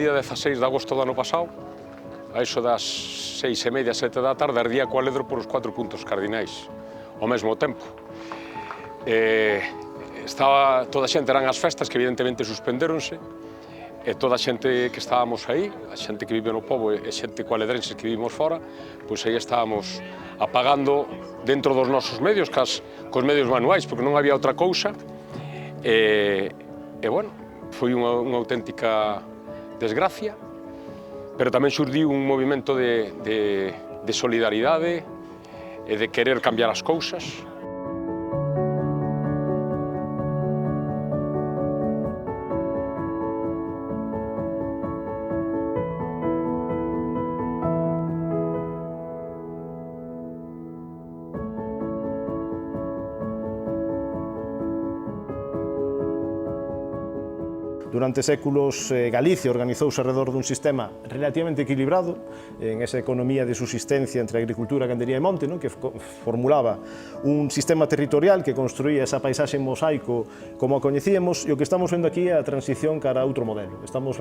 día 16 de agosto do ano pasado, a iso das 6:30, 7 da tarde, ardía coa ledro por os 4 puntos cardinais, ao mesmo tempo. Estaba toda a xente, eran as festas que evidentemente suspendéronse, e toda a xente que estábamos aí, a xente que vive no pobo e xente coaledrenses que vivimos fora, pois aí estábamos apagando dentro dos nosos medios, cos medios manuais, porque non había outra cousa, e bueno, foi unha auténtica desgracia, pero tamén xurdiu un movimento de solidaridade e de querer cambiar as cousas. Durante séculos Galicia organizouse alrededor dun sistema relativamente equilibrado en esa economía de subsistencia entre agricultura, gandería e monte, que formulaba un sistema territorial que construía esa paisaxe en mosaico como a coñecíamos, e o que estamos vendo aquí é a transición cara a outro modelo. Estamos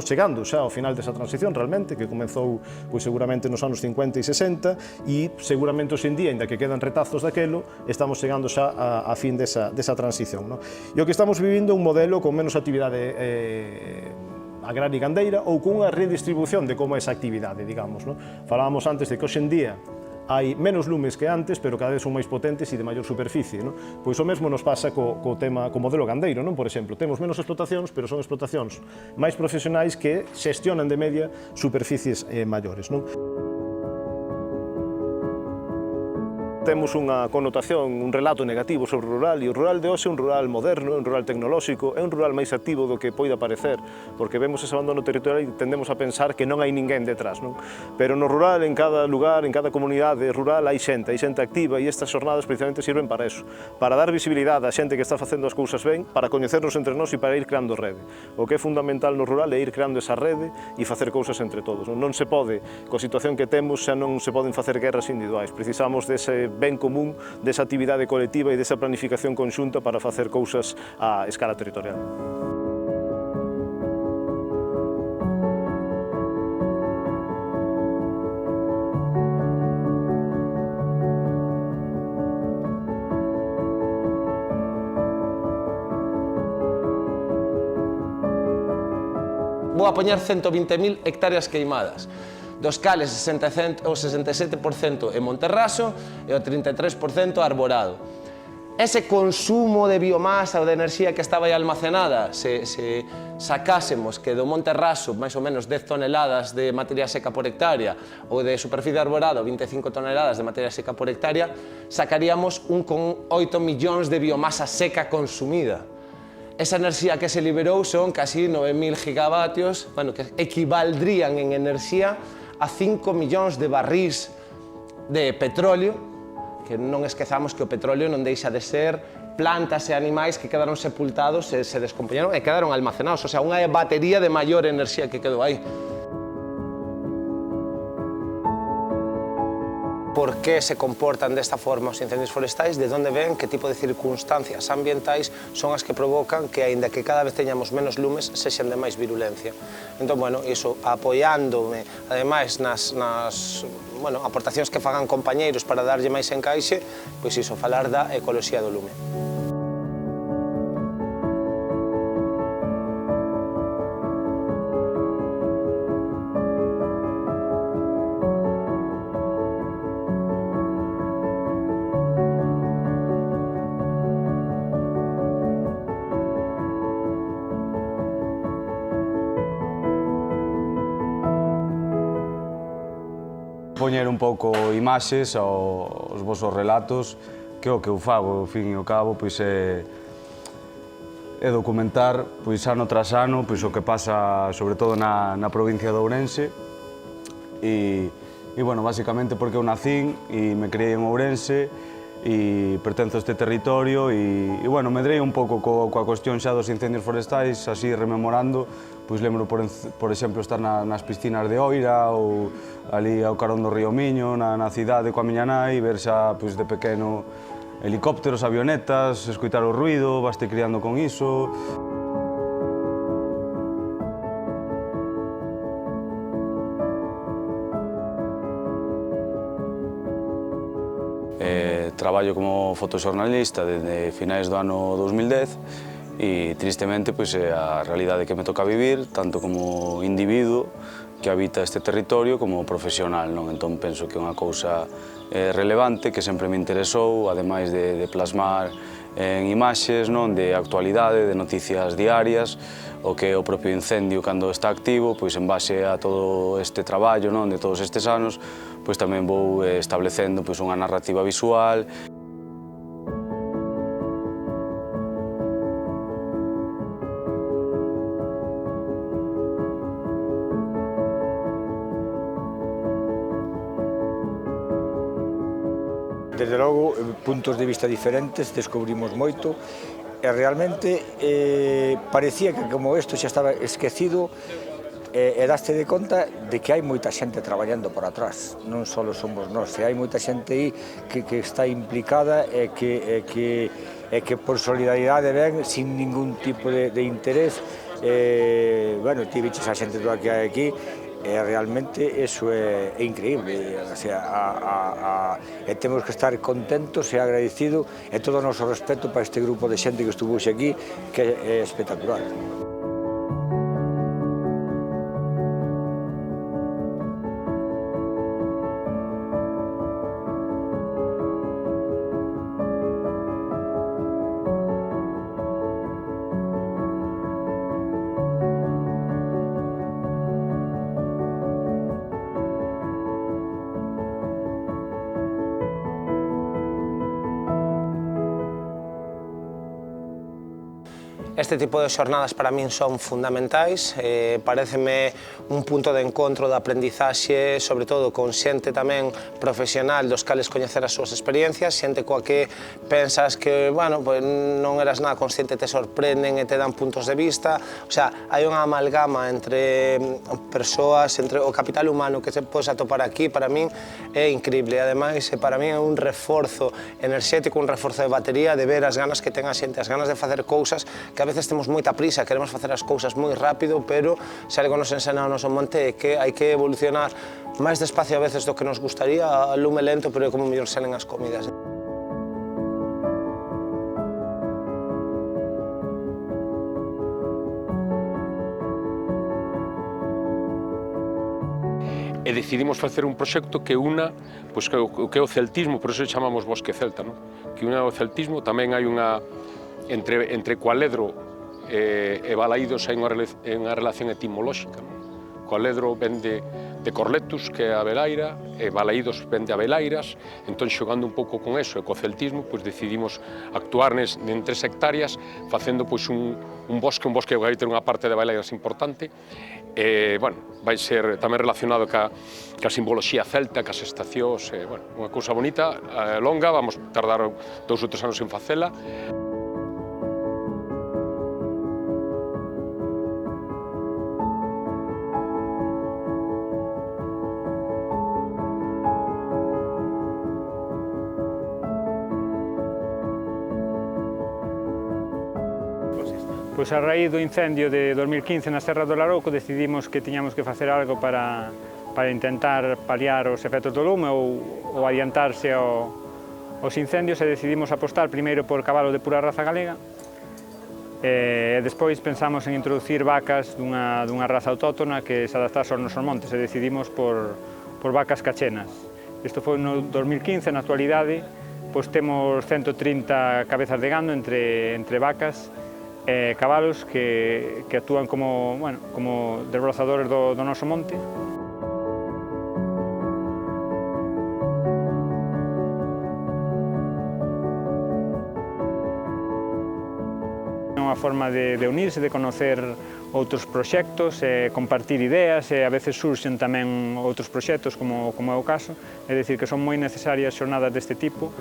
chegando xa ao final desa transición realmente, que comezou seguramente nos anos 50 e 60, e seguramente hoxe en día, ainda que quedan retazos daquelo, estamos chegando xa a fin desa transición. E o que estamos vivindo é un modelo con menos actividade agraria e gandeira ou cunha redistribución de como é esa actividade, digamos. Falábamos antes de que hoxe en día hai menos lumes que antes, pero cada vez son máis potentes e de maior superficie. Pois o mesmo nos pasa co modelo gandeiro, por exemplo. Temos menos explotacións, pero son explotacións máis profesionais que xestionan de media superficies maiores. Temos unha connotación, un relato negativo sobre o rural, e o rural de hoxe é un rural moderno, é un rural tecnolóxico, é un rural máis activo do que poida parecer, porque vemos ese abandono territorial e tendemos a pensar que non hai ninguén detrás. Pero no rural, en cada lugar, en cada comunidade rural, hai xente activa, e estas xornadas precisamente sirven para eso, para dar visibilidade á xente que está facendo as cousas ben, para coñecernos entre nós e para ir creando rede. O que é fundamental no rural é ir creando esa rede e facer cousas entre todos. Non se pode, coa situación que temos, xa non se poden facer guerras individuais. Precisamos dese ben común, desa actividade colectiva e desa planificación conxunta para facer cousas a escala territorial. Vou a poñer 120.000 hectáreas queimadas, dos cales o 67% en Monterraso e o 33% arborado. Ese consumo de biomasa ou de enerxía que estaba aí almacenada, se sacásemos que do Monterraso máis ou menos 10 toneladas de materia seca por hectárea ou de superficie arborado 25 toneladas de materia seca por hectárea, sacaríamos 1,8 millóns de biomasa seca consumida. Esa enerxía que se liberou son casi 9.000 gigavatios, que equivaldrían en enerxía a 5 millóns de barrís de petróleo, que non esquezamos que o petróleo non deixa de ser plantas e animais que quedaron sepultados e se descompoñeron e quedaron almacenados, o sea, unha batería de maior enerxía que quedou aí. Por que se comportan desta forma os incendios forestais, de onde ven, que tipo de circunstancias ambientais son as que provocan que, aínda que cada vez teñamos menos lumes, sexan de máis virulencia. Entón, iso, apoiándome, ademais, nas aportacións que fagan compañeiros para darlle máis encaixe, pois iso, falar da ecoloxía do lume. Poñer un pouco imaxes aos vosos relatos, que o que eu fago, ao fin e ao cabo, é documentar ano tras ano o que pasa, sobre todo na provincia de Ourense, e basicamente porque eu nacín e me criei en Ourense e pertenzo a este territorio e medrei un pouco coa cuestión xa dos incendios forestais, así rememorando, lembro, por exemplo, estar nas piscinas de Oira ou ali ao carón do río Miño, na cidade coa miña nai, ver xa de pequeno helicópteros, avionetas, escoitar o ruido, vaste criando con iso. traballo como fotoxornalista desde finais do ano 2010 e tristemente pois, é a realidade que me toca vivir, tanto como individuo que habita este territorio como profesional, non? Entón penso que é unha cousa relevante que sempre me interesou, ademais de plasmar en imaxes, non? De actualidade, de noticias diarias, o que é o propio incendio cando está activo, pois en base a todo este traballo, non? De todos estes anos, pois tamén vou establecendo pois, unha narrativa visual. Desde logo, puntos de vista diferentes, descubrimos moito e realmente parecía que como isto xa estaba esquecido e daste de conta de que hai moita xente traballando por atrás, non só somos nós, hai moita xente aí que está implicada e que por solidaridade ven sin ningún tipo de interés. Bueno, ti viches a xente toda que hai aquí, realmente eso é increíble, o sea, temos que estar contentos e agradecidos e todo o noso respeto para este grupo de xente que estuvo aquí, que é espectacular. Este tipo de xornadas para min son fundamentais, pareceme un punto de encontro de aprendizaxe, sobre todo con xente tamén profesional dos cales coñecer as súas experiencias, xente coa que pensas que, bueno, pues non eras nada consciente, te sorprenden e te dan puntos de vista, o sea, hai unha amalgama entre persoas, entre o capital humano que se podes atopar aquí, para min é increíble, e ademais para min é un reforzo enerxético, un reforzo de batería de ver as ganas que ten a xente, as ganas de facer cousas que a veces temos moita prisa, queremos facer as cousas moi rápido, pero se algo nos ensena o noso monte é que hai que evolucionar máis despacio a veces do que nos gustaría, a lume lento, pero é como mellor salen as comidas. E decidimos facer un proxecto que una, pois, que é o celtismo, por iso chamamos Bosque Celta, non? Que una o celtismo, tamén hai unha entre Cualedro e Balaídos hai unha relación etimolóxica. Cualedro ven de Corletus, que é a Belaira, e Balaídos ven de Abelairas, entón xogando un pouco con eso e co celtismo, pois decidimos actuar en 3 hectáreas facendo pois un bosque que vai ter unha parte de Abelairas importante, e, bueno, vai ser tamén relacionado ca simboloxía celta, cas estacións, bueno, unha cousa bonita, longa, vamos tardar 2 ou 3 anos en facela. Pois a raíz do incendio de 2015 na Serra do Larouco decidimos que tiñamos que facer algo para intentar paliar os efectos do lume ou adiantarse aos incendios e decidimos apostar primeiro por cabalos de pura raza galega e despois pensamos en introducir vacas dunha raza autóctona que se adaptase aos nosos montes e decidimos por vacas cachenas. Isto foi no 2015, na actualidade pois temos 130 cabezas de gando entre vacas e cabalos que actúan como desbrozadores do noso monte. É unha forma de unirse, de conocer outros proxectos, compartir ideas e a veces surxen tamén outros proxectos como é o caso, é dicir que son moi necesarias xornadas deste tipo.